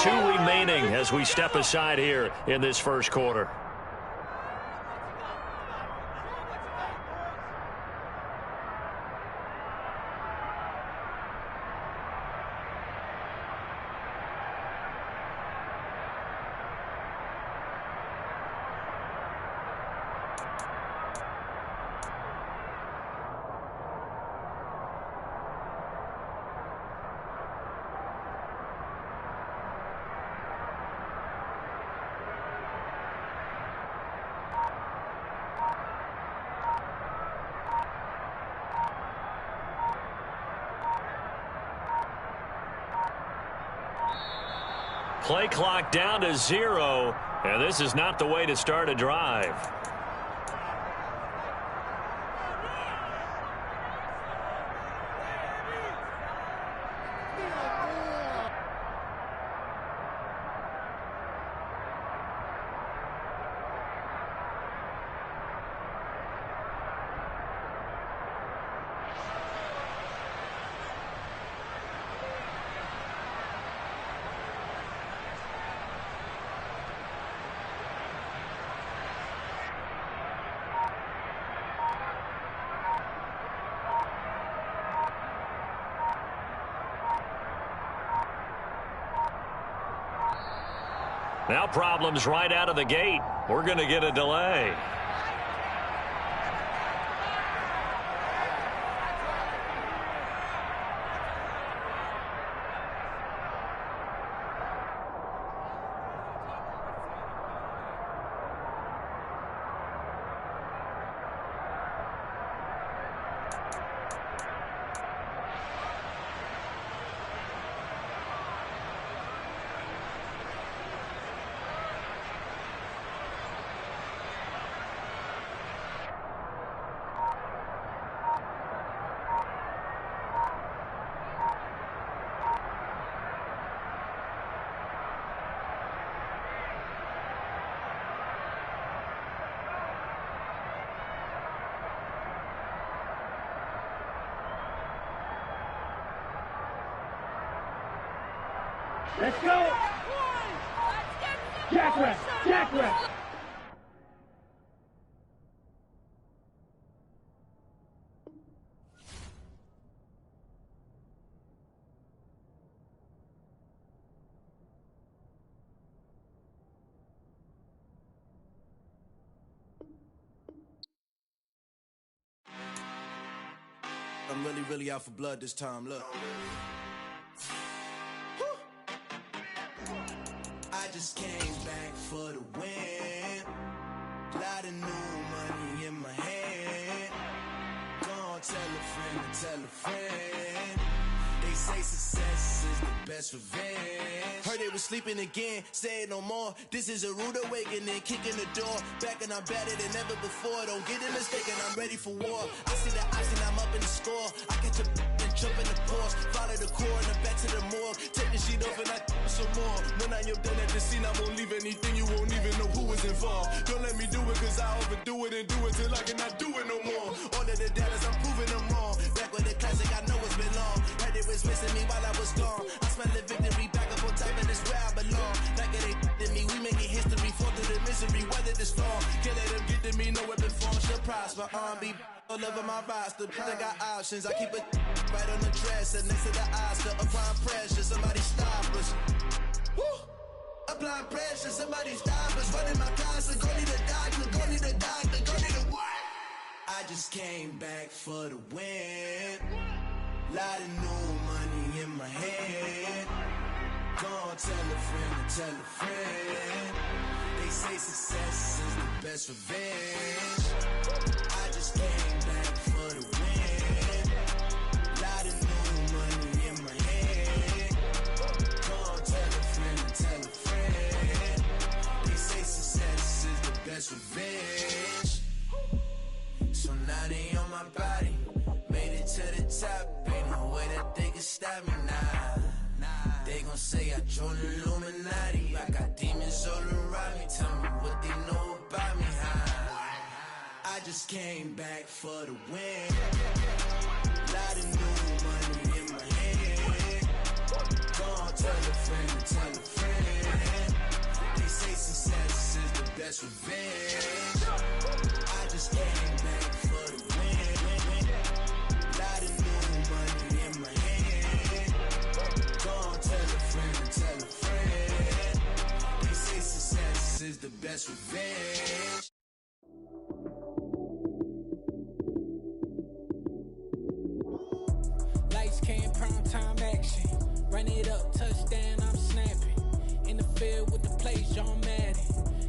2 remaining as we step aside here in this first quarter. Play clock down to 0, and this is not the way to start a drive. Now problems right out of the gate. We're going to get a delay. Let's go! Jackrabbit! Jackrabbit! I'm really out for blood this time, look. I just came back for the win. Lot of new money in my hand. Gonna tell a friend to tell a friend. They say success is the best revenge. Heard they was sleeping again, say it no more. This is a rude awakening, kicking the door. Back and I'm better than ever before. Don't get it mistaken, I'm ready for war. I see the option, I'm up in the score. I get to and jump in the course. Follow the core and then back to the morgue. Take the sheet off and I some more. When I am done at the scene, I won't leave anything. You won't even know who was involved. Don't let me do it, cause I overdo it and do it till I cannot do it no more. All of the doubters, I'm proving them wrong. Back with the classic, I know it's been long. Heard it was missing me while I was gone. I smell the victory back up on top, and it's where I belong. Like it ain't to me, we making history. Fall through the misery, weather the storm. Can't let them get to me, no weapon form shall prosper. Be all over my roster, I got options. I keep it right on the dresser, next to the Oscar. Applying pressure, somebody stop us. Woo! Applying pressure, somebody stop us. Running my closet, go need a doctor, go need a doctor, go need a what? I just came back for the win. Lot of new money in my hand. Gonna tell a friend to tell a friend. They say success is the best revenge. I just came back for the win. Lot of new money in my hand. Gonna tell a friend to tell a friend. They say success is the best revenge. So now they on my body. Made it to the top. Ain't no way that they can stop me now. They gon' say I joined the Illuminati. I got demons all around me. Tell me what they know about me, huh? I just came back for the win. Lot of new money in my hand. Gonna tell a friend to tell a friend. that's revenge. Lights came, prime time action. Run it up, touchdown, I'm snapping. In the field with the plays, John Madden.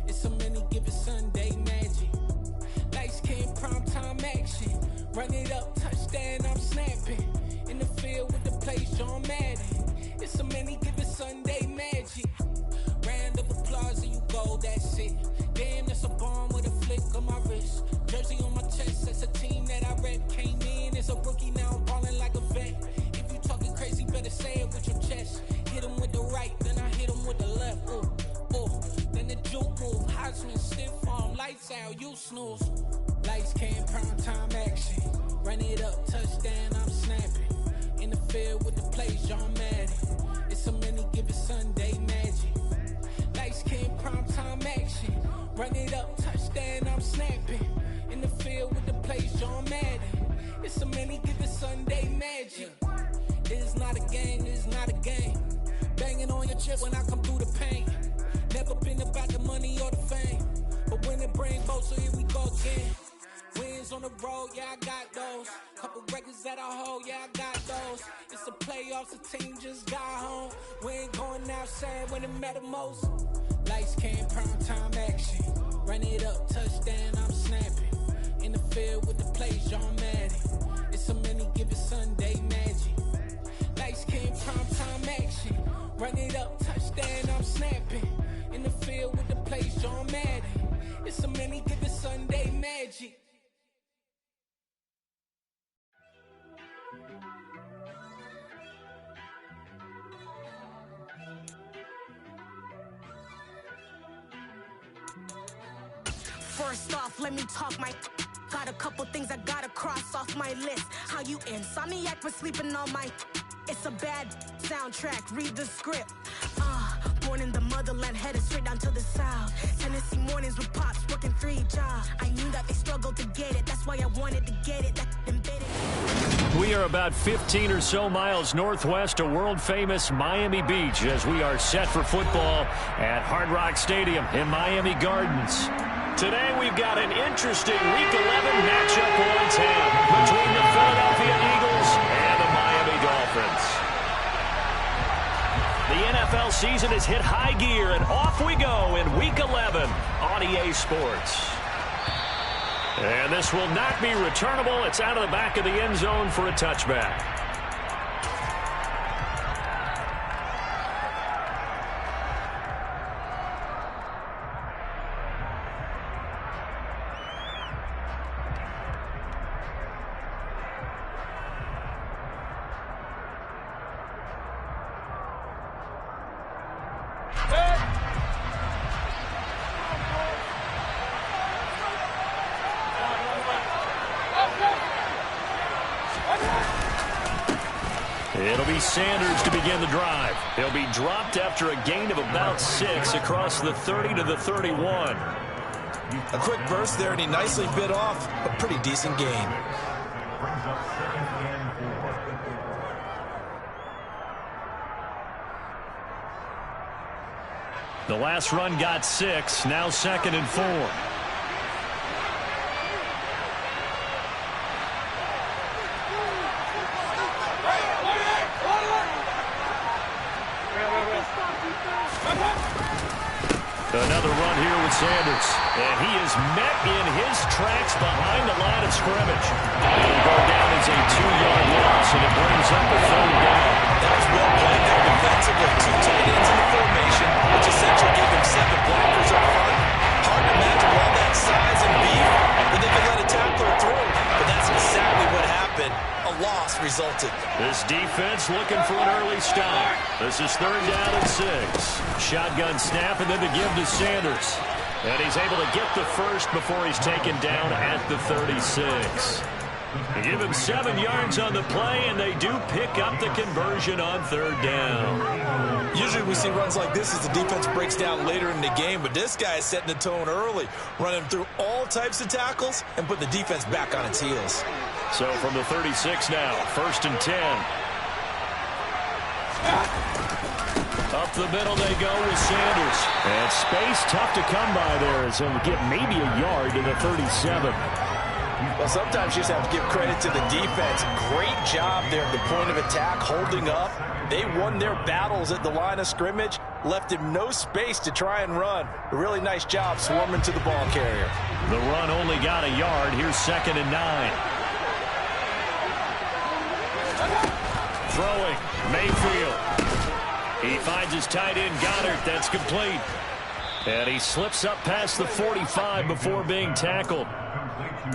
It's a many given Sunday magic. Lights came, prime time action. Run it up, touchdown, I'm snapping. In the field with the plays, John Madden. It's a many given Sunday magic. Round of applause and you go, that's it. Damn, that's a bomb with a flick on my wrist. Jersey on my chest, that's a team that I rep. Came in as a rookie, now I'm ballin' like a vet. If you talking crazy, better say it with your chest. Hit him with the right, then I hit him with the left. Ooh, ooh. Then the juke move, Heisman, stiff arm, lights out, you snooze. Lights came, prime time action. Run it up, touchdown, I'm snapping. In the field with the plays, John Madden. It's a many given Sunday magic. Lights came, prime time action. Run it up, touchdown, I'm snapping. In the field with the plays, John Madden. It's a many given Sunday magic. It's not a game, it's not a game. Banging on your chest when I come through the pain. Never been about the money or the fame. But when it bring both, so here we go again. Wins on the road, yeah, I got those. Couple records that I hold, yeah, I got those. It's the playoffs, the team just got home. We ain't going outside when it matter most. Lights came, prime time action. Run it up, touchdown, I'm snapping. In the field with the plays, John Madden. It's a many given Sunday magic. Lights came, prime time action. Run it up, touchdown, I'm snapping. In the field with the plays, John Madden. It's a many given Sunday magic. First off, let me talk my. Got a couple things I gotta cross off my list. How you insomniac for sleeping on my. It's a bad soundtrack, read the script. Born in the motherland, headed straight down to the south. Tennessee mornings with pops, working 3 jobs. I knew that they struggled to get it, that's why I wanted to get it. That embedded. We are about 15 or so miles northwest of world-famous Miami Beach as we are set for football at Hard Rock Stadium in Miami Gardens. Today we've got an interesting Week 11 matchup on tap between the Philadelphia Eagles and the Miami Dolphins. The NFL season has hit high gear, and off we go in Week 11 on EA Sports. And this will not be returnable. It's out of the back of the end zone for a touchback. It'll be Sanders to begin the drive. He'll be dropped after a gain of about 6 across the 30 to the 31. A quick burst there, and he nicely bit off a pretty decent gain. The last run got 6, now 2nd and 4. Another run here with Sanders. And he is met in his tracks behind the line of scrimmage. It'll go down as a 2-yard loss, and it brings up a 3rd down. That was well played there defensively. 2 tight ends in the formation, which essentially gave him 7 blockers up front. Hard to imagine all that size and beef that they could let a tackler through. But that's exactly what happened. A loss resulted. This defense looking for an early stop. This is 3rd down and 6. Shotgun snap and then to give to Sanders. And he's able to get the first before he's taken down at the 36. They give him 7 yards on the play, and they do pick up the conversion on 3rd down. Usually we see runs like this as the defense breaks down later in the game, but this guy is setting the tone early, running through all types of tackles and putting the defense back on its heels. So from the 36 now, 1st and 10. Up the middle they go with Sanders. And space tough to come by there as he'll get maybe a yard to the 37. Well, sometimes you just have to give credit to the defense. Great job there at the point of attack, holding up. They won their battles at the line of scrimmage, left him no space to try and run. A really nice job swarming to the ball carrier. The run only got a yard. Here's 2nd and 9. Throwing, Mayfield. He finds his tight end, Goddard. That's complete. And he slips up past the 45 before being tackled.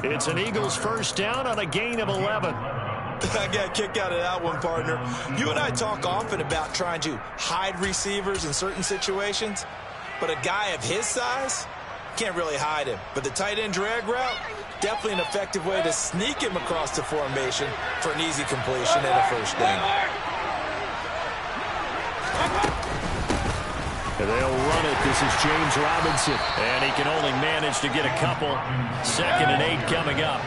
It's an Eagles first down on a gain of 11. I got a kick out of that one, partner. You and I talk often about trying to hide receivers in certain situations, but a guy of his size can't really hide him. But the tight end drag route, definitely an effective way to sneak him across the formation for an easy completion and a first down. They'll run it. This is James Robinson. And he can only manage to get a couple. 2nd and 8 coming up.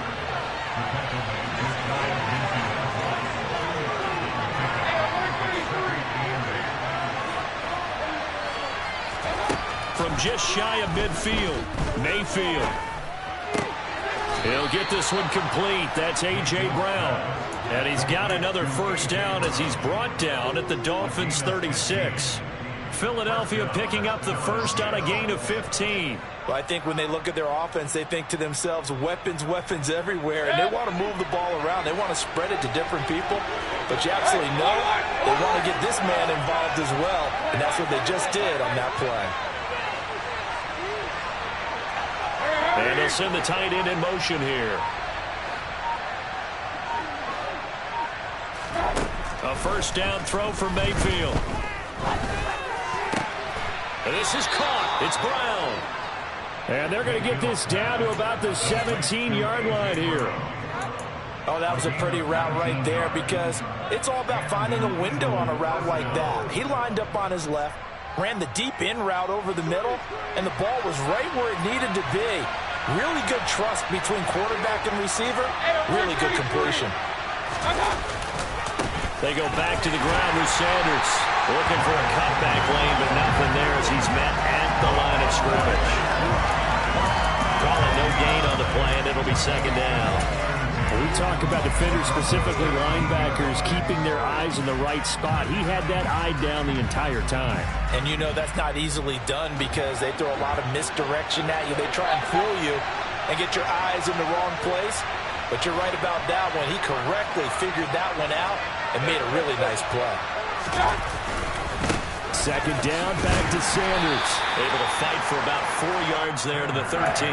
From just shy of midfield, Mayfield. He'll get this one complete. That's A.J. Brown. And he's got another first down as he's brought down at the Dolphins' 36. Philadelphia picking up the first on a gain of 15. Well, I think when they look at their offense, they think to themselves, weapons, weapons everywhere, and they want to move the ball around. They want to spread it to different people, but you absolutely know they want to get this man involved as well, and that's what they just did on that play. And they'll send the tight end in motion here. A first down throw for Mayfield. This is caught. It's Brown. And they're going to get this down to about the 17-yard line here. Oh, that was a pretty route right there because it's all about finding a window on a route like that. He lined up on his left, ran the deep in route over the middle, and the ball was right where it needed to be. Really good trust between quarterback and receiver. Really good completion. They go back to the ground with Sanders. Looking for a cutback lane, but nothing there as he's met at the line of scrimmage. Calling no gain on the play, and it'll be 2nd down. We talk about defenders, specifically linebackers, keeping their eyes in the right spot. He had that eye down the entire time. And you know that's not easily done because they throw a lot of misdirection at you. They try and fool you and get your eyes in the wrong place. But you're right about that one. He correctly figured that one out and made a really nice play. 2nd down, back to Sanders. Able to fight for about 4 yards there to the 13.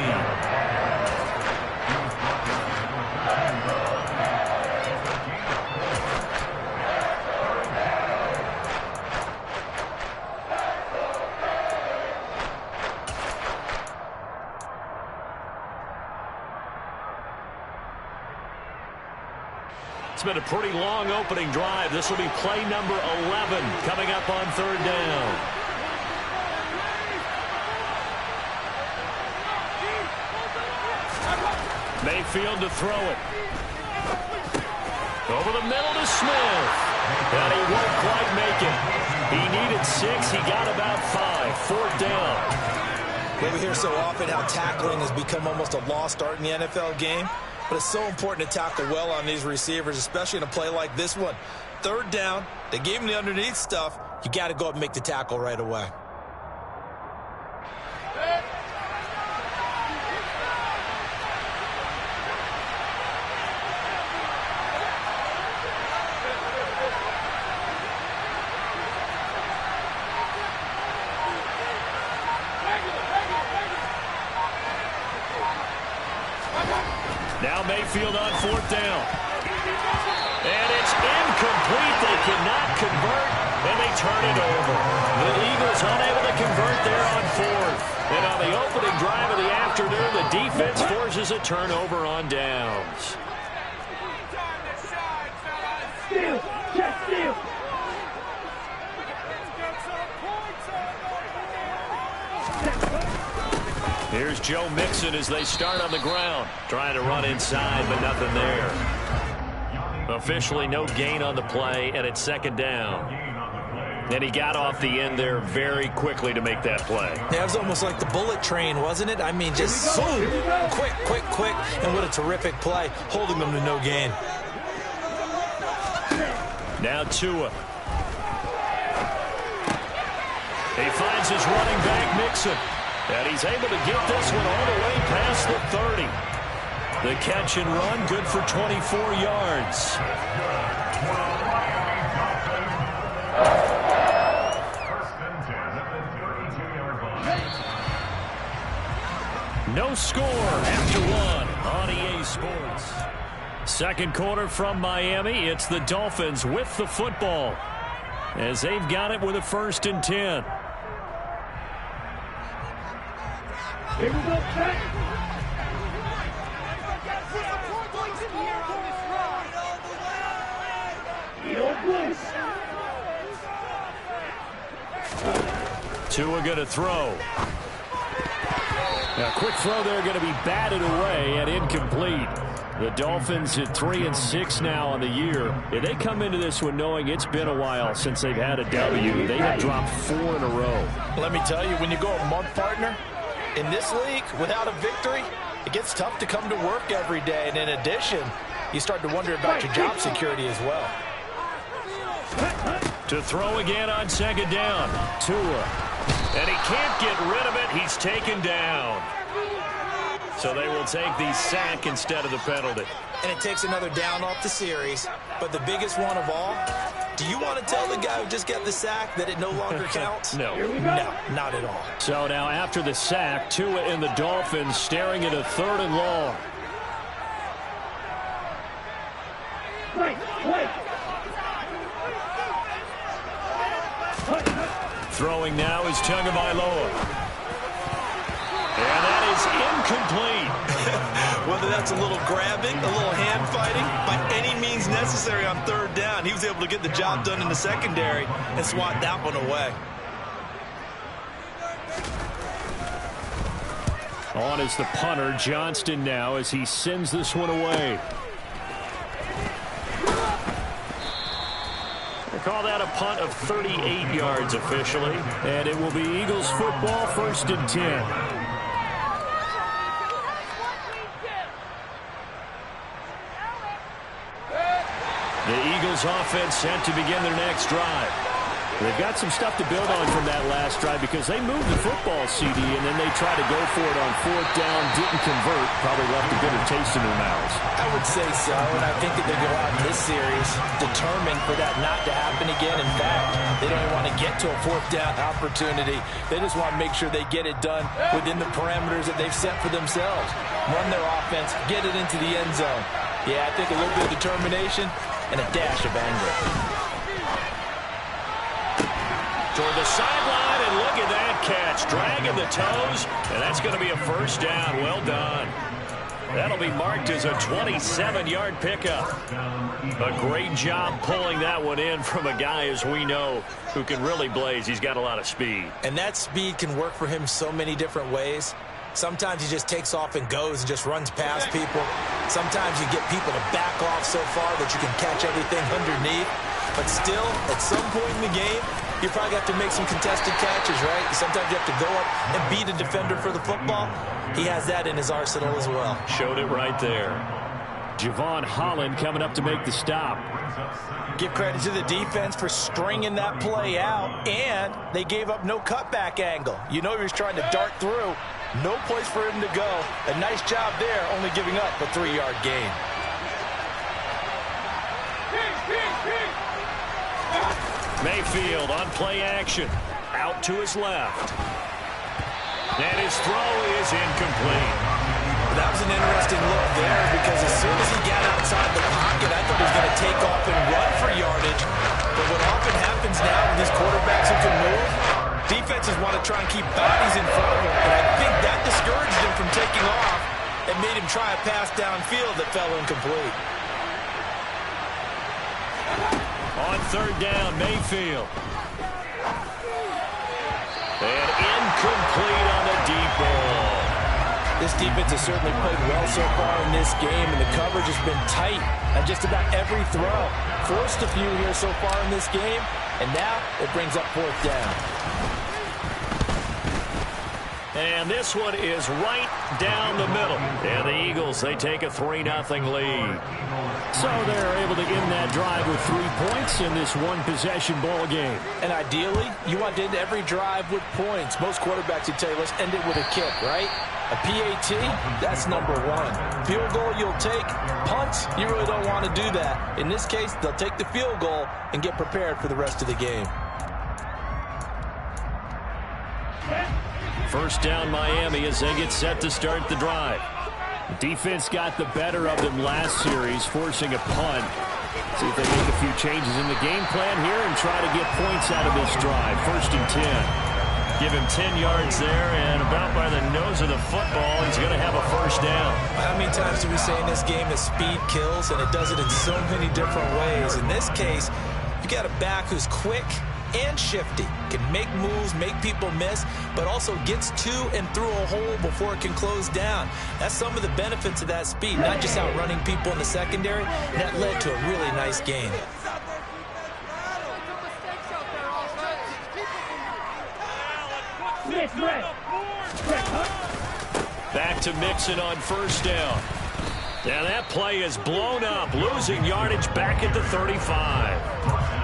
It's been a pretty long opening drive. This will be play number 11 coming up on 3rd down. Mayfield to throw it. Over the middle to Smith. And he won't quite make it. He needed 6. He got about 5. 4th down. Well, we hear so often how tackling has become almost a lost art in the NFL game. But it's so important to tackle well on these receivers, especially in a play like this one. 3rd down, they gave him the underneath stuff. You got to go up and make the tackle right away. Now Mayfield on 4th down. And it's incomplete. They cannot convert, and they turn it over. The Eagles unable to convert there on 4th. And on the opening drive of the afternoon, the defense forces a turnover on downs. Steal! Check steal! Here's Joe Mixon as they start on the ground. Trying to run inside, but nothing there. Officially no gain on the play, and it's 2nd down. And he got off the end there very quickly to make that play. Yeah, it was almost like the bullet train, wasn't it? I mean, just boom, quick, quick, quick, and what a terrific play, holding them to no gain. Now Tua. He finds his running back, Mixon. And he's able to get this one all the way past the 30. The catch and run, good for 24 yards. No score after one on EA Sports. Second quarter from Miami. It's the Dolphins with the football as they've got it with a 1st and 10. Here we go, check. Tua going to throw. Now, quick throw there going to be batted away and incomplete. The Dolphins at 3-6 now on the year. If they come into this one knowing it's been a while since they've had a W, they have dropped 4 in a row. Let me tell you, when you go a month, partner, in this league, without a victory, it gets tough to come to work every day. And in addition, you start to wonder about your job security as well. To throw again on 2nd down. Tua. And he can't get rid of it. He's taken down. So they will take the sack instead of the penalty. And it takes another down off the series. But the biggest one of all, do you want to tell the guy who just got the sack that it no longer counts? No. No, not at all. So now after the sack, Tua and the Dolphins staring at a 3rd and long. Throwing now is Tagovailoa. And that is incomplete. Whether that's a little grabbing, a little hand fighting, by any means necessary on 3rd down, he was able to get the job done in the secondary and swat that one away. On is the punter, Johnston now, as he sends this one away. They call that a punt of 38 yards officially. And it will be Eagles football, 1st and 10. The Eagles offense set to begin their next drive. They've got some stuff to build on from that last drive because they moved the football, CD, and then they tried to go for it on 4th down, didn't convert, probably left a bitter taste in their mouths. I would say so, and I think that they go out in this series determined for that not to happen again. In fact, they don't even want to get to a 4th down opportunity. They just want to make sure they get it done within the parameters that they've set for themselves. Run their offense, get it into the end zone. Yeah, I think a little bit of determination and a dash of anger. Toward the sideline, and look at that catch. Dragging the toes, and that's going to be a 1st down. Well done. That'll be marked as a 27-yard pickup. A great job pulling that one in from a guy, as we know, who can really blaze. He's got a lot of speed. And that speed can work for him so many different ways. Sometimes he just takes off and goes and just runs past people. Sometimes you get people to back off so far that you can catch everything underneath. But still, at some point in the game, you probably have to make some contested catches, right? Sometimes you have to go up and beat a defender for the football. He has that in his arsenal as well. Showed it right there. Javon Holland coming up to make the stop. Give credit to the defense for stringing that play out, and they gave up no cutback angle. You know he was trying to dart through. No place for him to go. A nice job there, only giving up a 3-yard gain. Mayfield on play action. Out to his left. And his throw is incomplete. That was an interesting look there because as soon as he got outside the pocket, I thought he was going to take off and run for yardage. But what often happens now with these quarterbacks who can move, defenses want to try and keep bodies in front of him. And I think that discouraged him from taking off and made him try a pass downfield that fell incomplete. On 3rd down, Mayfield. And incomplete on the deep ball. This defense has certainly played well so far in this game, and the coverage has been tight on just about every throw. Forced a few here so far in this game, and now it brings up fourth down. And this one is right down the middle. And the Eagles, they take a 3-0 lead. So they're able to end that drive with 3 points in this one-possession ball game. And ideally, you want to end every drive with points. Most quarterbacks would tell you, let's end it with a kick, right? A PAT, that's number one. Field goal you'll take. Punts, you really don't want to do that. In this case, they'll take the field goal and get prepared for the rest of the game. First down Miami as they get set to start the drive. The defense got the better of them last series, forcing a punt. See if they make a few changes in the game plan here and try to get points out of this drive. First and 10. Give him 10 yards there, and about by the nose of the football, he's going to have a first down. How many times do we say in this game that speed kills, and it does it in so many different ways? In this case, you got a back who's quick and shifty, can make moves, make people miss, but also gets to and through a hole before it can close down. That's some of the benefits of that speed, not just outrunning people in the secondary. That led to a really nice game. Back to Mixon on first down. Now that play is blown up, losing yardage back at the 35.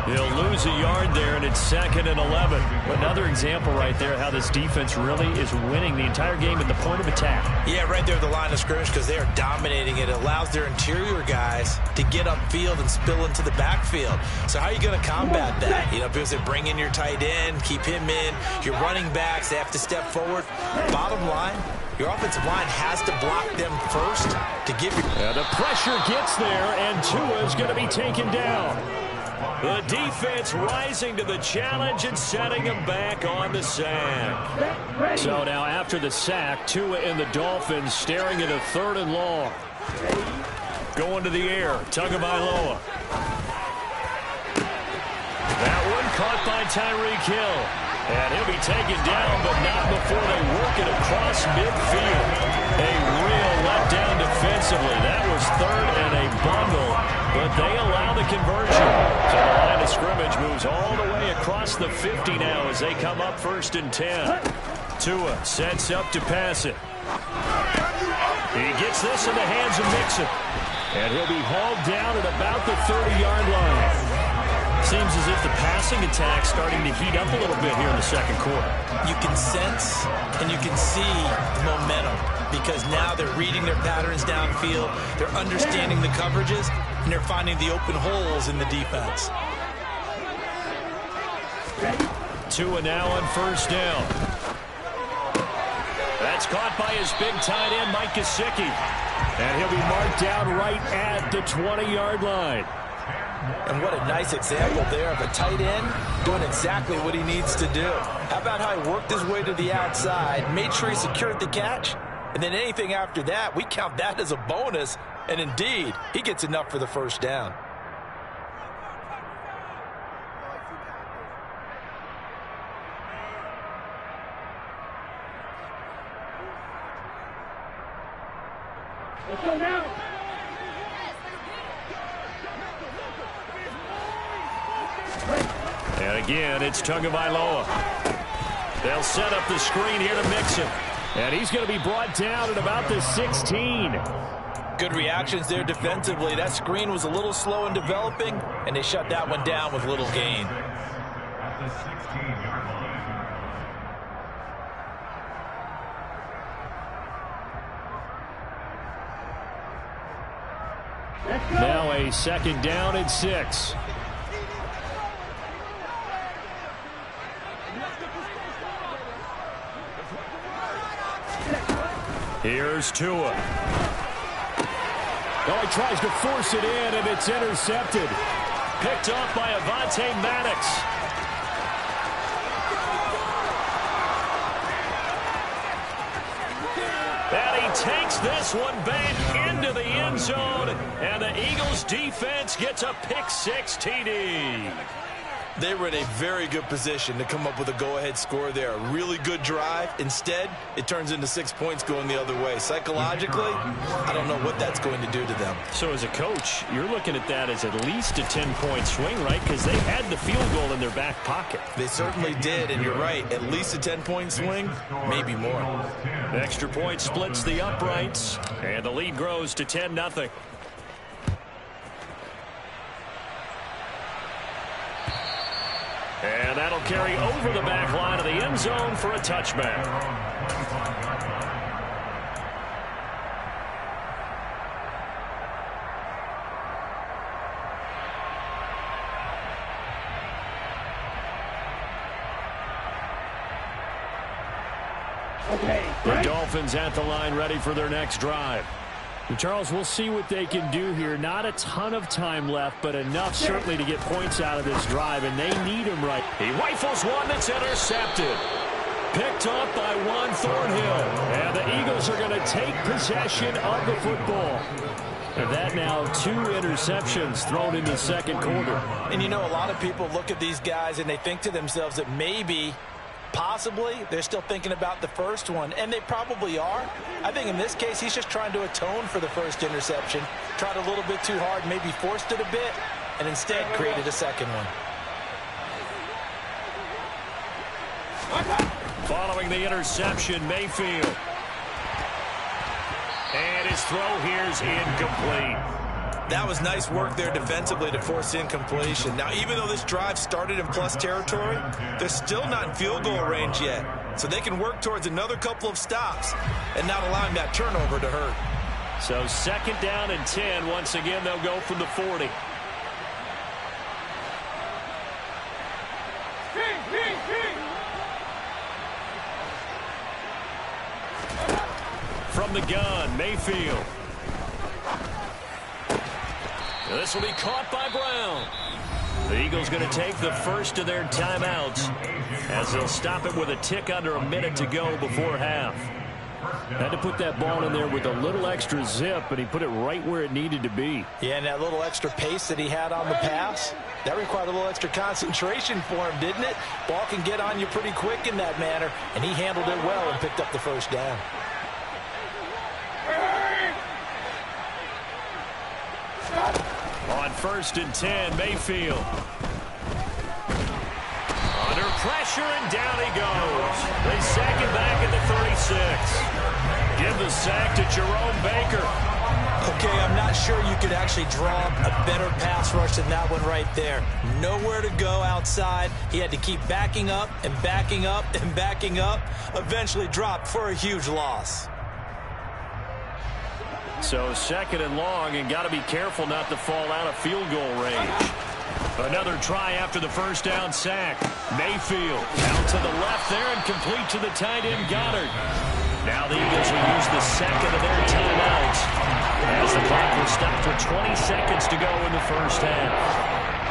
He'll lose a yard there, and it's 2nd and 11. Another example right there how this defense really is winning the entire game at the point of attack. Yeah, right there at the line of scrimmage, because they are dominating it. It allows their interior guys to get upfield and spill into the backfield. So how are you going to combat that? You know, because they bring in your tight end, keep him in. Your running backs, they have to step forward. Bottom line, your offensive line has to block them first to give you... The pressure gets there, and Tua's going to be taken down. The defense rising to the challenge and setting him back on the sack. So now after the sack, Tua and the Dolphins staring at a 3rd and long. Going to the air, Tagovailoa. That one caught by Tyreek Hill. And he'll be taken down, but not before they work it across midfield. A real letdown defensively. That was 3rd and a bundle, but they allow the conversion. So the line of scrimmage moves all the way across the 50 now as they come up 1st and 10. Tua sets up to pass it. He gets this in the hands of Mixon. And he'll be hauled down at about the 30-yard line. Seems as if the passing attack's starting to heat up a little bit here in the second quarter. You can sense and you can see the momentum because now they're reading their patterns downfield, they're understanding the coverages, and they're finding the open holes in the defense. Tua now on first down. That's caught by his big tight end, Mike Gesicki. And he'll be marked down right at the 20-yard line. And what a nice example there of a tight end doing exactly what he needs to do. How about how he worked his way to the outside, made sure he secured the catch, and then anything after that, we count that as a bonus. And indeed, he gets enough for the first down. Let's go now. And again, it's Tagovailoa. They'll set up the screen here to Mixon. And he's going to be brought down at about the 16. Good reactions there defensively. That screen was a little slow in developing, and they shut that one down with little gain. Now a 2nd down and 6. Here's Tua. Oh, he tries to force it in, and it's intercepted. Picked off by Avonte Maddox. And he takes this one back into the end zone, and the Eagles defense gets a pick-6 TD. They were in a very good position to come up with a go-ahead score there. A really good drive. Instead, it turns into 6 points going the other way. Psychologically, I don't know what that's going to do to them. So as a coach, you're looking at that as at least a 10-point swing, right? Because they had the field goal in their back pocket. They certainly did, and you're right. At least a 10-point swing, maybe more. Extra point splits the uprights, and the lead grows to 10-0. And that'll carry over the back line of the end zone for a touchback. The Dolphins at the line, ready for their next drive. Charles, we'll see what they can do here. Not a ton of time left, but enough certainly to get points out of this drive, and they need him right. He rifles one that's intercepted. Picked off by Juan Thornhill. And the Eagles are going to take possession of the football. And that now 2 interceptions thrown in the second quarter. And you know, a lot of people look at these guys and they think to themselves that maybe, possibly, they're still thinking about the first one, and they probably are. I think in this case, he's just trying to atone for the first interception, tried a little bit too hard, maybe forced it a bit, and instead created a second one. Following the interception, Mayfield. And his throw here is incomplete. That was nice work there defensively to force incompletion. Now, even though this drive started in plus territory, they're still not in field goal range yet. So they can work towards another couple of stops and not allowing that turnover to hurt. So 2nd down and 10. Once again, they'll go from the 40. From the gun, Mayfield. This will be caught by Brown. The Eagles going to take the first of their timeouts as they'll stop it with a tick under a minute to go before half. Had to put that ball in there with a little extra zip, but he put it right where it needed to be. Yeah, and that little extra pace that he had on the pass, that required a little extra concentration for him, didn't it? Ball can get on you pretty quick in that manner, and he handled it well and picked up the first down. On 1st and 10, Mayfield. Under pressure, and down he goes. They sack him back at the 36. Give the sack to Jerome Baker. Okay, I'm not sure you could actually draw a better pass rush than that one right there. Nowhere to go outside. He had to keep backing up and backing up and backing up. Eventually dropped for a huge loss. So 2nd and long, and got to be careful not to fall out of field goal range. Another try after the first down sack. Mayfield out to the left there and complete to the tight end Goddard. Now the Eagles will use the second of their timeouts as the clock will stop for 20 seconds to go in the first half.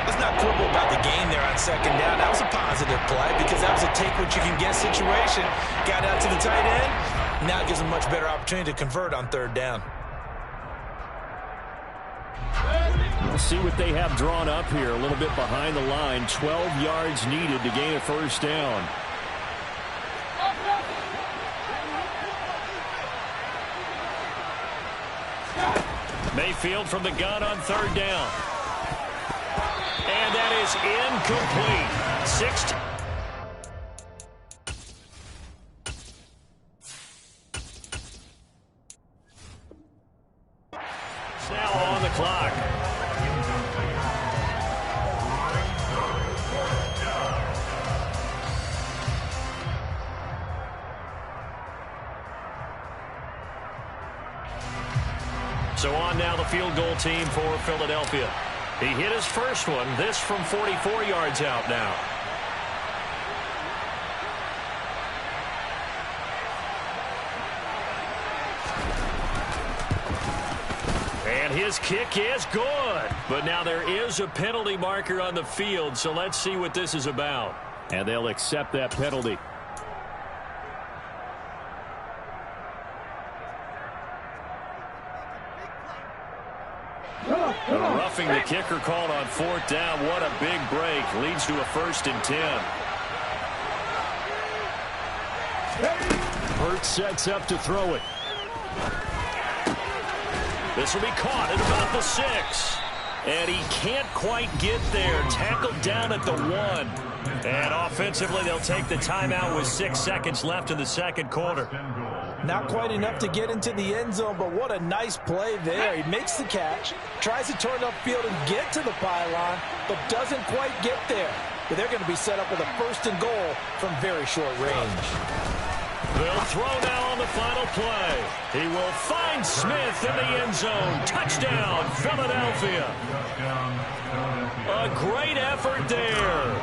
Let's not quibble about the gain there on 2nd down. That was a positive play because that was a take-what-you-can-get situation. Got out to the tight end. Now it gives them a much better opportunity to convert on 3rd down. We'll see what they have drawn up here. A little bit behind the line. 12 yards needed to gain a first down. Mayfield from the gun on 3rd down. And that is incomplete. 6. Now on the clock. So on now the field goal team for Philadelphia. He hit his first one, this from 44 yards out now. And his kick is good. But now there is a penalty marker on the field, so let's see what this is about. And they'll accept that penalty. A roughing the kicker called on 4th down. What a big break. Leads to a 1st and 10. Hurts sets up to throw it. This will be caught at about the 6. And he can't quite get there. Tackled down at the 1. And offensively, they'll take the timeout with 6 seconds left in the second quarter. Not quite enough to get into the end zone, but what a nice play there. He makes the catch, tries to turn upfield and get to the pylon, but doesn't quite get there. But they're going to be set up with a 1st and goal from very short range. They'll throw now on the final play. He will find Smith in the end zone. Touchdown, Philadelphia. A great effort there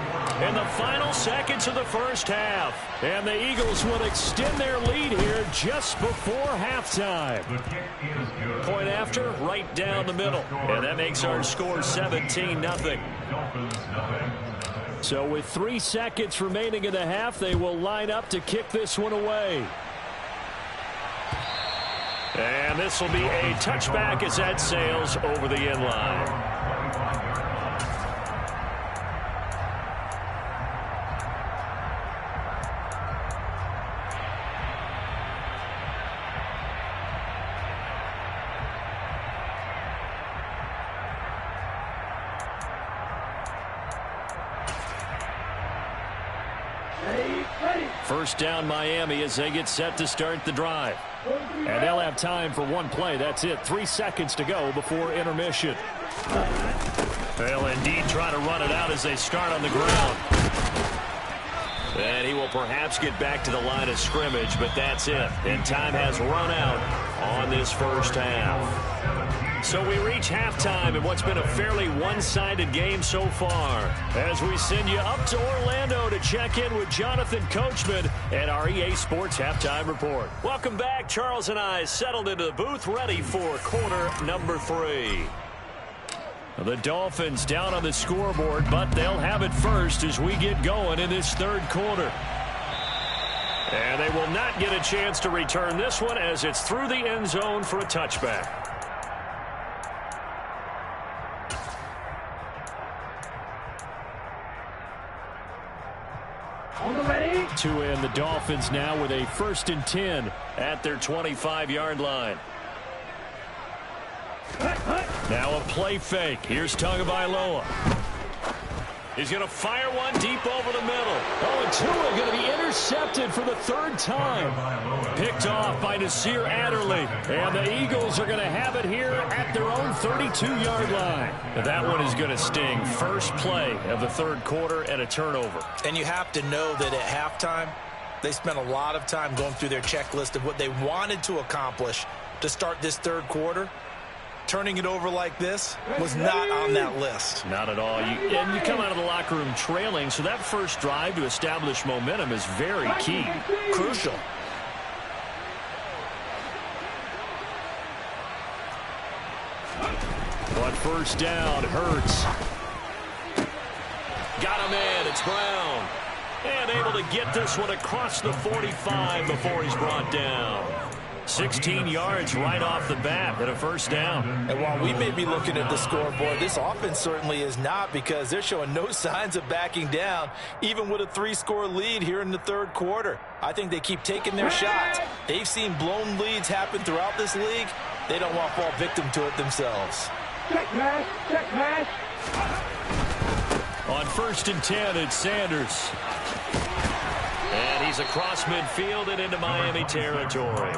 in the final seconds of the first half. And the Eagles will extend their lead here just before halftime. Point after, right down the middle. And that makes our score 17-0. So with 3 seconds remaining in the half, they will line up to kick this one away. And this will be a touchback as that sails over the end line. First down Miami as they get set to start the drive. And they'll have time for one play. That's it. 3 seconds to go before intermission. They'll indeed try to run it out as they start on the ground. And he will perhaps get back to the line of scrimmage, but that's it. And time has run out on this first half. So we reach halftime in what's been a fairly one-sided game so far. As we send you up to Orlando to check in with Jonathan Coachman and our EA Sports Halftime Report. Welcome back. Charles and I settled into the booth ready for quarter number 3. The Dolphins down on the scoreboard, but they'll have it first as we get going in this third quarter. And they will not get a chance to return this one as it's through the end zone for a touchback. To end the Dolphins now with a 1st and 10 at their 25-yard line. Now a play fake. Here's Tagovailoa. He's going to fire one deep over the middle. Oh, and Tua going to be intercepted for the 3rd time. Picked off by Nasir Adderley. And the Eagles are going to have it here at their own 32-yard line. That one is going to sting. First play of the third quarter and a turnover. And you have to know that at halftime, they spent a lot of time going through their checklist of what they wanted to accomplish to start this third quarter. Turning it over like this was not on that list. Not at all. And you come out of the locker room trailing, so that first drive to establish momentum is very key. Crucial. But first down, Hurts. Got him in. It's Brown. And able to get this one across the 45 before he's brought down. 16 yards right off the bat and a first down. And while we may be looking at the scoreboard, this offense certainly is not, because they're showing no signs of backing down, even with a 3-score lead here in the third quarter. I think they keep taking their shots. They've seen blown leads happen throughout this league. They don't want to fall victim to it themselves. Check pass, check pass. On 1st and 10, it's Sanders. And he's across midfield and into Miami territory.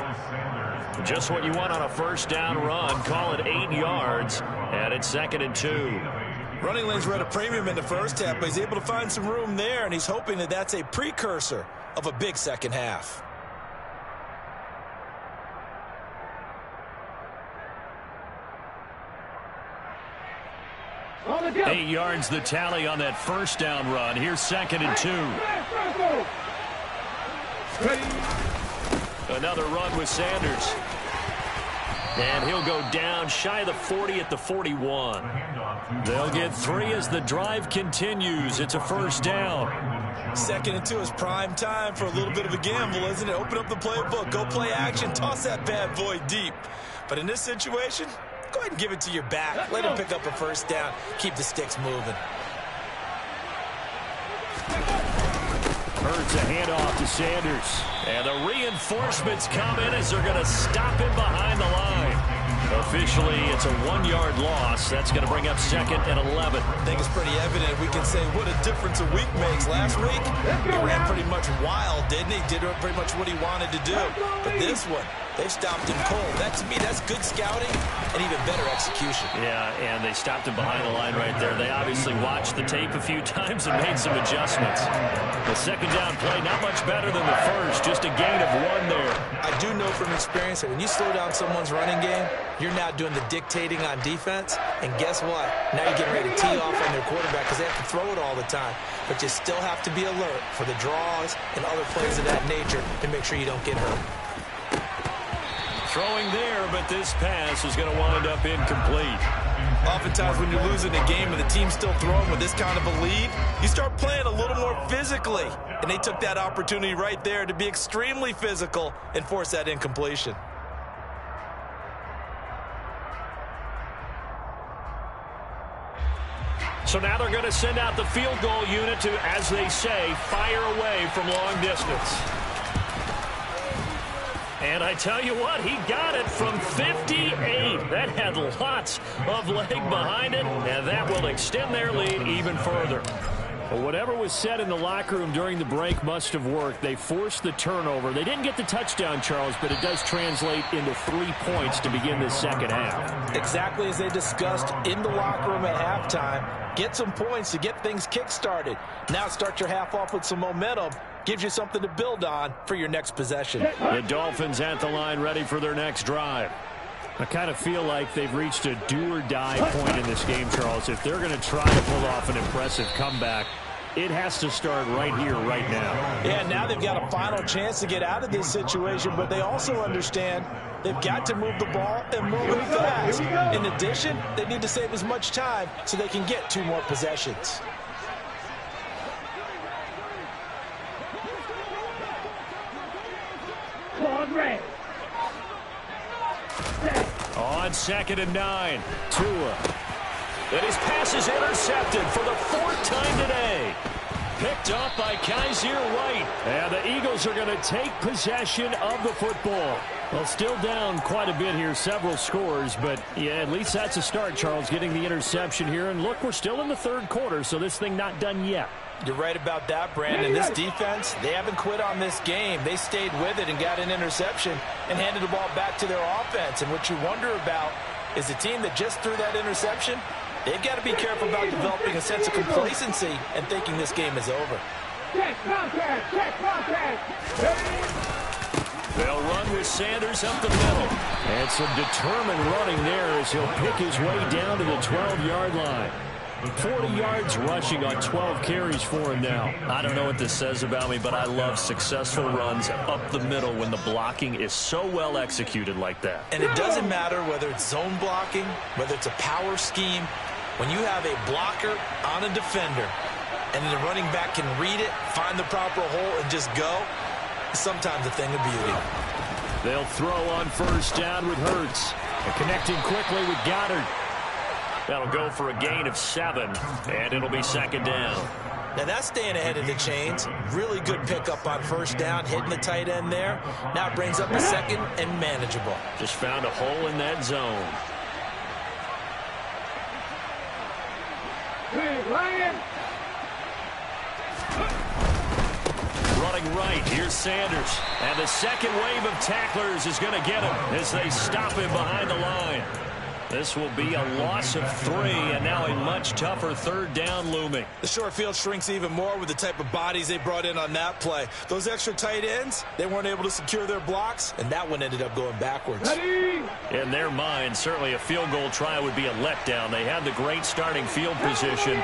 Just what you want on a first down run. Call it 8 yards, and it's 2nd and 2. Running lanes were at a premium in the first half, but he's able to find some room there, and he's hoping that that's a precursor of a big second half. Go. 8 yards the tally on that first down run. Here's 2nd and 2. Another run with Sanders. And he'll go down shy of the 40 at the 41. They'll get 3 as the drive continues. It's a first down. 2nd and 2 is prime time for a little bit of a gamble, isn't it? Open up the playbook, go play action, toss that bad boy deep. But in this situation, go go ahead and give it to your back. Let him pick up a first down. Keep the sticks moving. Hurts a handoff to Sanders. And the reinforcements come in as they're going to stop him behind the line. Officially, it's a 1-yard loss. That's going to bring up 2nd and 11. I think it's pretty evident. We can say what a difference a week makes. Last week, he ran pretty much wild, didn't he? Did pretty much what he wanted to do. But this one, they stopped him cold. That, to me, that's good scouting and even better execution. Yeah, and they stopped him behind the line right there. They obviously watched the tape a few times and made some adjustments. The second down play, not much better than the first. Just a gain of 1 there. I do know from experience that when you slow down someone's running game, you're now doing the dictating on defense. And guess what? Now you're getting ready to tee off on their quarterback because they have to throw it all the time. But you still have to be alert for the draws and other plays of that nature to make sure you don't get hurt. Throwing there, but this pass is going to wind up incomplete. Oftentimes when you're losing a game and the team's still throwing with this kind of a lead, you start playing a little more physically. And they took that opportunity right there to be extremely physical and force that incompletion. So now they're going to send out the field goal unit to, as they say, fire away from long distance. And I tell you what, he got it from 58. That had lots of leg behind it, and that will extend their lead even further. Well, whatever was said in the locker room during the break must have worked. They forced the turnover. They didn't get the touchdown, Charles, but it does translate into 3 points to begin this second half. Exactly as they discussed in the locker room at halftime. Get some points to get things kick-started. Now start your half off with some momentum. Gives you something to build on for your next possession. The Dolphins at the line ready for their next drive. I kind of feel like they've reached a do-or-die point in this game, Charles. If they're going to try to pull off an impressive comeback, it has to start right here, right now. Yeah, now they've got a final chance to get out of this situation, but they also understand they've got to move the ball and move it fast. In addition, they need to save as much time so they can get 2 more possessions. On 2nd and 9, Tua. And his pass is intercepted for the 4th time today. Picked up by Kaiser White. And the Eagles are going to take possession of the football. Well, still down quite a bit here, several scores, but yeah, at least that's a start, Charles, getting the interception here. And look, we're still in the 3rd quarter, so this thing not done yet. You're right about that, Brandon. This defense, they haven't quit on this game. They stayed with it and got an interception and handed the ball back to their offense. And what you wonder about is a team that just threw that interception, they've got to be careful about developing a sense of complacency and thinking this game is over. Check contact! Check contact! They'll run with Sanders up the middle. And some determined running there as he'll pick his way down to the 12-yard line. 40 yards rushing on 12 carries for him now. I don't know what this says about me, but I love successful runs up the middle when the blocking is so well executed like that. And it doesn't matter whether it's zone blocking, whether it's a power scheme. When you have a blocker on a defender and the running back can read it, find the proper hole, and just go, it's sometimes a thing of beauty. They'll throw on 1st down with Hurts. And connecting quickly with Goddard. That'll go for a gain of 7, and it'll be 2nd down. Now that's staying ahead of the chains. Really good pickup on 1st down, hitting the tight end there. Now it brings up a 2nd and manageable. Just found a hole in that zone. Running right, here's Sanders. And the second wave of tacklers is going to get him as they stop him behind the line. This will be a loss of 3, and now a much tougher 3rd down looming. The short field shrinks even more with the type of bodies they brought in on that play. Those extra tight ends, they weren't able to secure their blocks, and that one ended up going backwards. In their mind, certainly a field goal try would be a letdown. They had the great starting field position,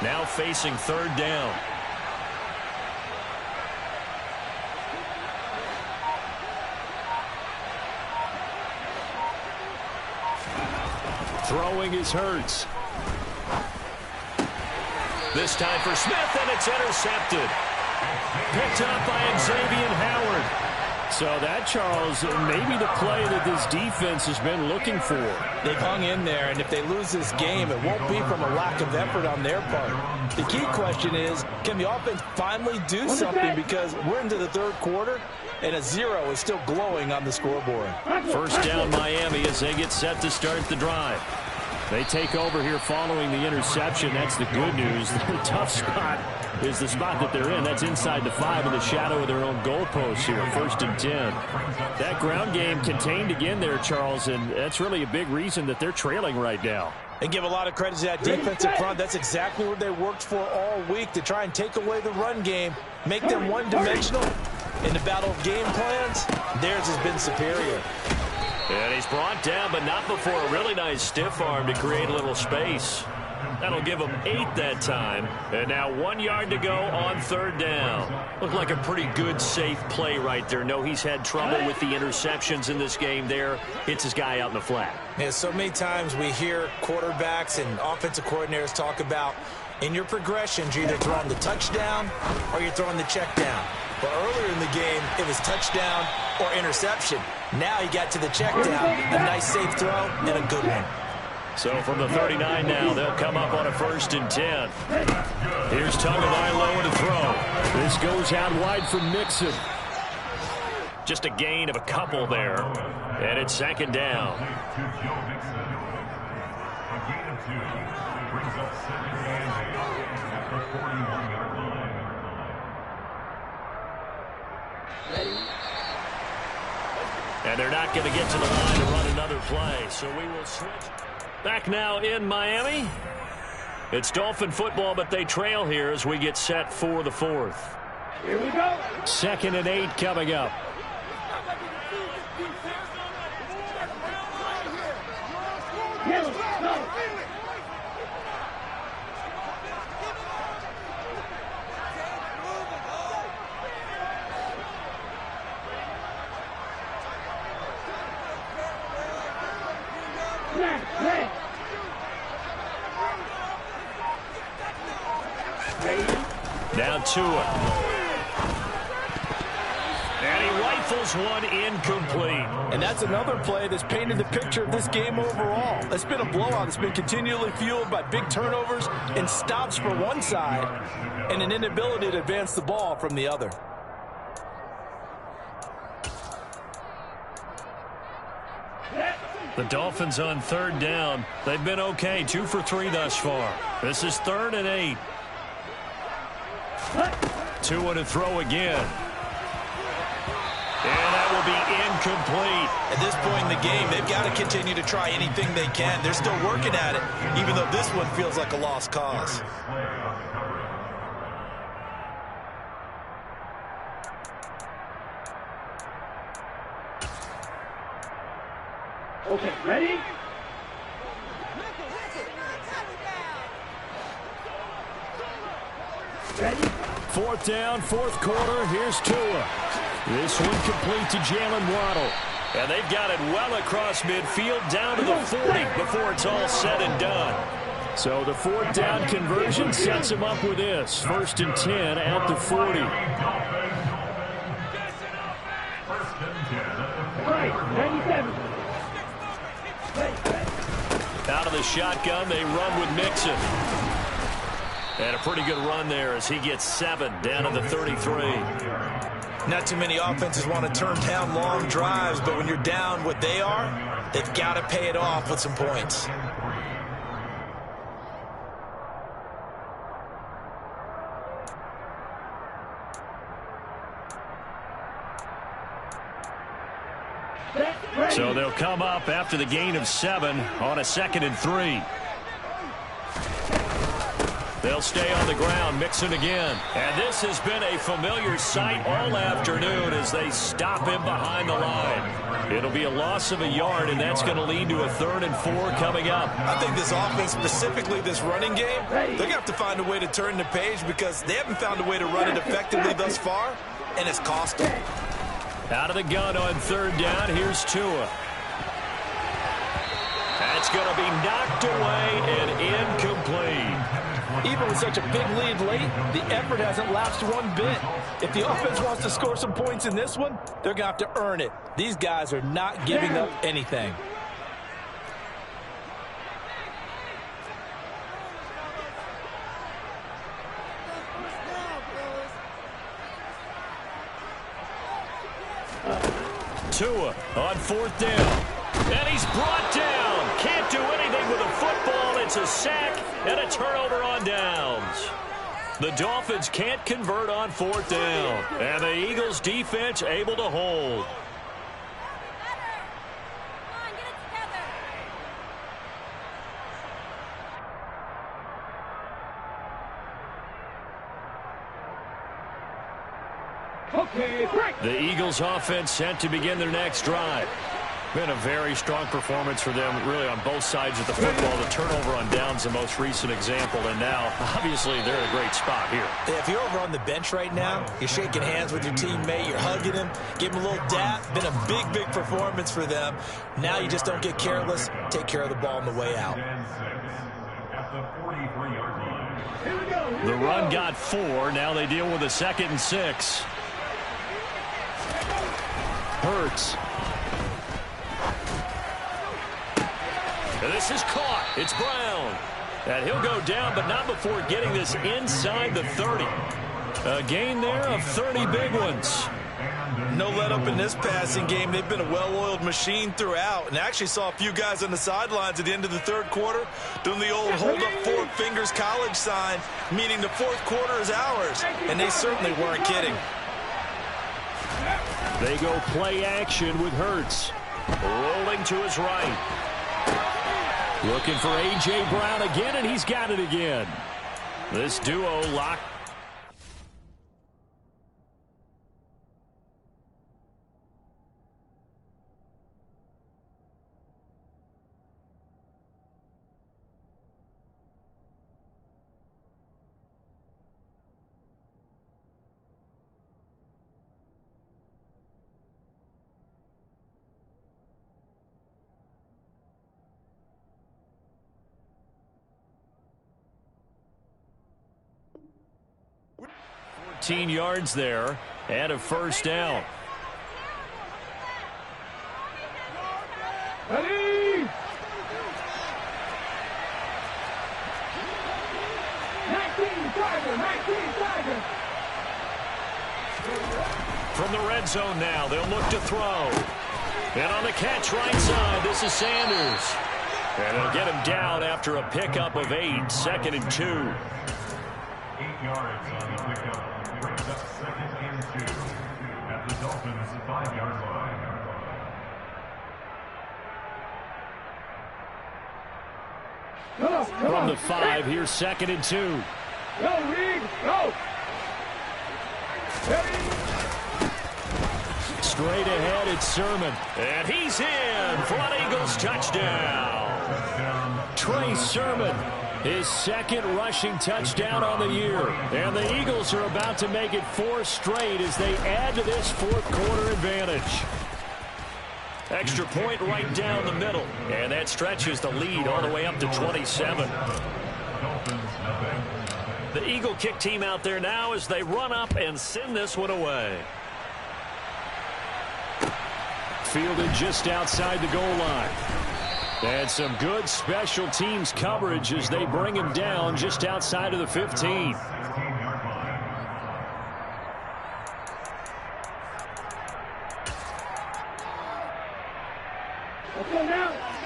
now facing 3rd down. Throwing is Hurts. This time for Smith, and it's intercepted. Picked up by Xavier Howard. So that, Charles, maybe the play that this defense has been looking for. They've hung in there, and if they lose this game, it won't be from a lack of effort on their part. The key question is, can the offense finally do something? Because we're into the third quarter, and a 0 is still glowing on the scoreboard. First down Miami as they get set to start the drive. They take over here following the interception. That's the good news. The tough spot is the spot that they're in. That's inside the 5 in the shadow of their own goalpost here. 1st and 10. That ground game contained again there, Charles, and that's really a big reason that they're trailing right now. And give a lot of credit to that defensive front. That's exactly what they worked for all week, to try and take away the run game, make them one-dimensional. In the battle of game plans, theirs has been superior. And he's brought down, but not before a really nice stiff arm to create a little space. That'll give him 8 that time. And now 1 yard to go on 3rd down. Looked like a pretty good, safe play right there. No, he's had trouble with the interceptions in this game there. Hits his guy out in the flat. Yeah, so many times we hear quarterbacks and offensive coordinators talk about, in your progressions, you're either throwing the touchdown or you're throwing the check down. But earlier in the game, it was touchdown or interception. Now he got to the check down, a nice safe throw, and a good one. So from the 39 now, they'll come up on a 1st and 10. Here's Tagovailoa to throw. This goes out wide from Mixon. Just a gain of a couple there. And it's 2nd down. And they're not going to get to the line to run another play. So we will switch. Back now in Miami. It's Dolphin football, but they trail here as we get set for the 4th. Here we go. 2nd and 8 coming up. Yes, no. Now Tua. And he rifles one incomplete. And that's another play that's painted the picture of this game overall. It's been a blowout. It's been continually fueled by big turnovers and stops for one side and an inability to advance the ball from the other. The Dolphins on 3rd down. They've been okay. 2 for 3 thus far. This is 3rd and 8. Tua to throw again. And that will be incomplete. At this point in the game, they've got to continue to try anything they can. They're still working at it, even though this one feels like a lost cause. Okay, ready? Ready? 4th down, 4th quarter. Here's Tua. This one complete to Jalen Waddle. And they've got it well across midfield down to the 40 before it's all said and done. So the 4th down conversion sets him up with this. 1st and 10 at the 40. Right, 97. Out of the shotgun, they run with Mixon. And a pretty good run there as he gets 7 down to the 33. Not too many offenses want to turn down long drives, but when you're down what they are, they've got to pay it off with some points. So they'll come up after the gain of 7 on a 2nd and 3. They'll stay on the ground, Mixon again. And this has been a familiar sight all afternoon as they stop him behind the line. It'll be a loss of a yard, and that's going to lead to a 3rd and 4 coming up. I think this offense, specifically this running game, they're going to have to find a way to turn the page because they haven't found a way to run it effectively thus far, and it's cost them. Out of the gun on 3rd down, here's Tua. That's going to be knocked away and incomplete. Even with such a big lead late, the effort hasn't lapsed one bit. If the offense wants to score some points in this one, they're going to have to earn it. These guys are not giving up anything. Tua on 4th down. And he's brought down. Can't do anything with a football. It's a sack and a turnover on downs. The Dolphins can't convert on 4th down. And the Eagles defense able to hold. Okay, break. The Eagles offense set to begin their next drive. Been a very strong performance for them, really, on both sides of the football. The turnover on downs, the most recent example, and now, obviously, they're in a great spot here. If you're over on the bench right now, you're shaking hands with your teammate, you're hugging him, give him a little dap. Been a big, big performance for them. Now you just don't get careless. Take care of the ball on the way out. The run got 4. Now they deal with a 2nd and 6. Hurts. And this is caught. It's Brown. And he'll go down, but not before getting this inside the 30. A gain there of 30 big ones. No let up in this passing game. They've been a well-oiled machine throughout. And actually saw a few guys on the sidelines at the end of the 3rd quarter doing the old hold up 4 fingers college sign, meaning the 4th quarter is ours. And they certainly weren't kidding. They go play action with Hurts. Rolling to his right. Looking for A.J. Brown again, and he's got it again. This duo locked. Yards there and a 1st down. Ready? 19 Tiger. From the red zone now, they'll look to throw. And on the catch right side, this is Sanders. And they'll get him down after a pickup of 8, 2nd and 2. 8 yards on the pickup. Brings up 2nd and 2 at the Dolphins' 5-yard line. From the 5, here's 2nd and 2. Go, Reed, go. Straight ahead, it's Sermon. And he's in for an Eagles touchdown. Trey Sermon, his 2nd rushing touchdown on the year. And the Eagles are about to make it 4 straight as they add to this 4th quarter advantage. Extra point right down the middle. And that stretches the lead all the way up to 27. The Eagle kick team out there now as they run up and send this one away. Fielded just outside the goal line. And some good special teams coverage as they bring him down just outside of the 15.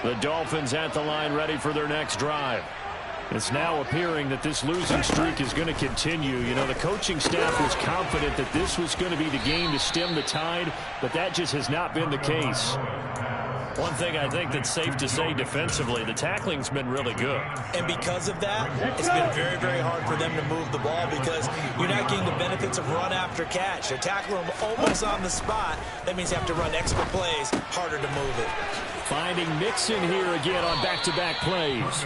The Dolphins at the line ready for their next drive. It's now appearing that this losing streak is going to continue. You know, the coaching staff was confident that this was going to be the game to stem the tide, but that just has not been the case. One thing I think that's safe to say defensively, the tackling's been really good. And because of that, it's been very, very hard for them to move the ball because you're not getting the benefits of run after catch. They're tackling them almost on the spot. That means you have to run extra plays, harder to move it. Finding Mixon here again on back-to-back plays.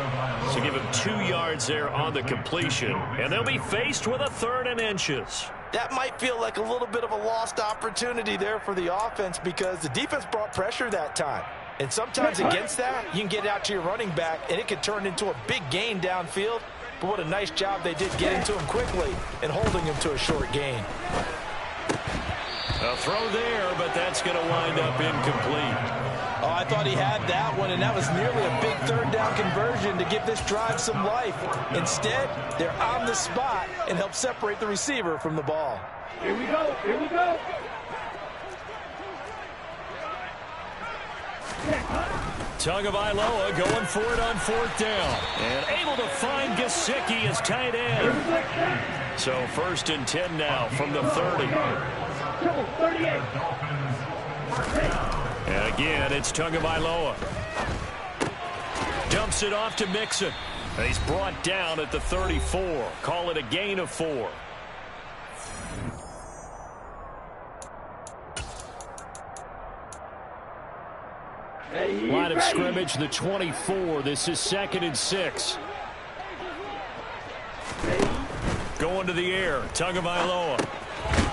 So give him 2 yards there on the completion. And they'll be faced with a 3rd and inches. That might feel like a little bit of a lost opportunity there for the offense because the defense brought pressure that time. And sometimes against that, you can get out to your running back, and it could turn into a big gain downfield. but what a nice job they did getting to him quickly and holding him to a short gain. A throw there, but that's going to wind up incomplete. Oh, I thought he had that one, and that was nearly a big third down conversion to give this drive some life. Instead, they're on the spot and help separate the receiver from the ball. Here we go. Here we go. Tagovailoa going for it on fourth down. And able to find Gesicki as tight end. So 1st and 10 now from the 30. 38. And again, it's Tagovailoa. Dumps it off to Mixon. And he's brought down at the 34. Call it a gain of 4. Line of scrimmage, the 24. This is 2nd and 6. Going to the air, Tagovailoa.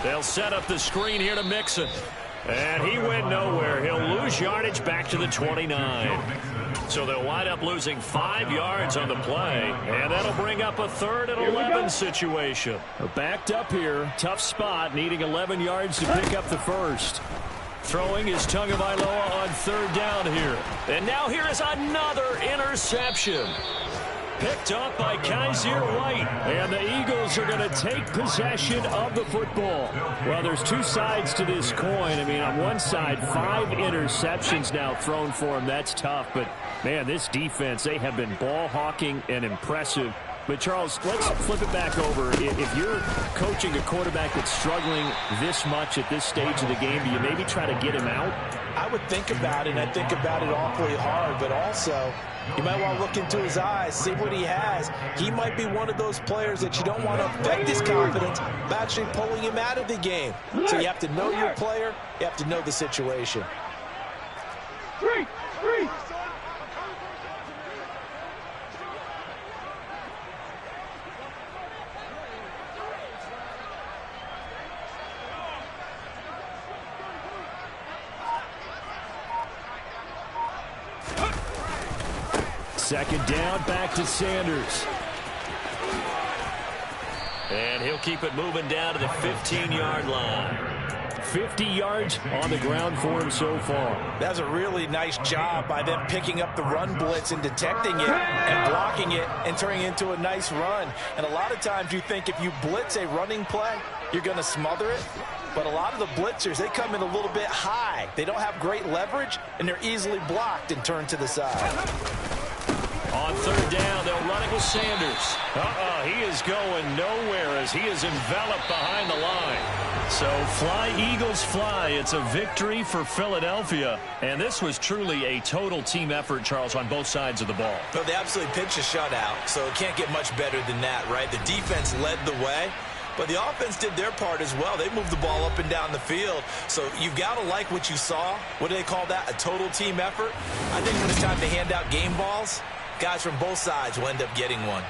They'll set up the screen here to Mixon. And he went nowhere. He'll lose yardage back to the 29. So they'll wind up losing 5 yards on the play. And that'll bring up a 3rd and 11 situation. Backed up here. Tough spot. Needing 11 yards to pick up the first. Throwing is Tagovailoa on 3rd down here. And now here is another interception. Picked up by Kaiser White. And the Eagles are going to take possession of the football. Well, there's 2 sides to this coin. I mean, on one side, 5 interceptions now thrown for him. That's tough. But, man, this defense, they have been ball hawking and impressive. But, Charles, let's flip it back over. If you're coaching a quarterback that's struggling this much at this stage of the game, do you maybe try to get him out? I would think about it, and I think about it awfully hard, but also you might want to look into his eyes, see what he has. He might be one of those players that you don't want to affect his confidence by actually pulling him out of the game. So you have to know your player, you have to know the situation. 3. Second down, back to Sanders. And he'll keep it moving down to the 15-yard line. 50 yards on the ground for him so far. That's a really nice job by them picking up the run blitz and detecting it and blocking it and turning it into a nice run. And a lot of times you think if you blitz a running play, you're going to smother it. But a lot of the blitzers, they come in a little bit high. They don't have great leverage, and they're easily blocked and turned to the side. On 3rd down, they'll run it with Sanders. He is going nowhere as he is enveloped behind the line. So fly, Eagles, fly. It's a victory for Philadelphia. And this was truly a total team effort, Charles, on both sides of the ball. No, they absolutely pitched a shutout, so it can't get much better than that, right? The defense led the way, but the offense did their part as well. They moved the ball up and down the field. So you've got to like what you saw. What do they call that? A total team effort? I think when it's time to hand out game balls, guys from both sides will end up getting one.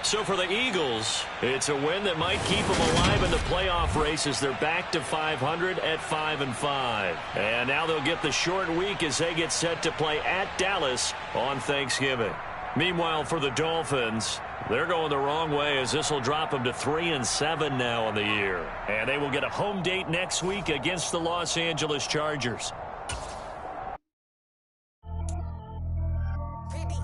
So for the Eagles, it's a win that might keep them alive in the playoff race as they're back to 500 at 5-5. And now they'll get the short week as they get set to play at Dallas on Thanksgiving. Meanwhile, for the Dolphins, they're going the wrong way as this will drop them to 3-7 now on the year. And they will get a home date next week against the Los Angeles Chargers.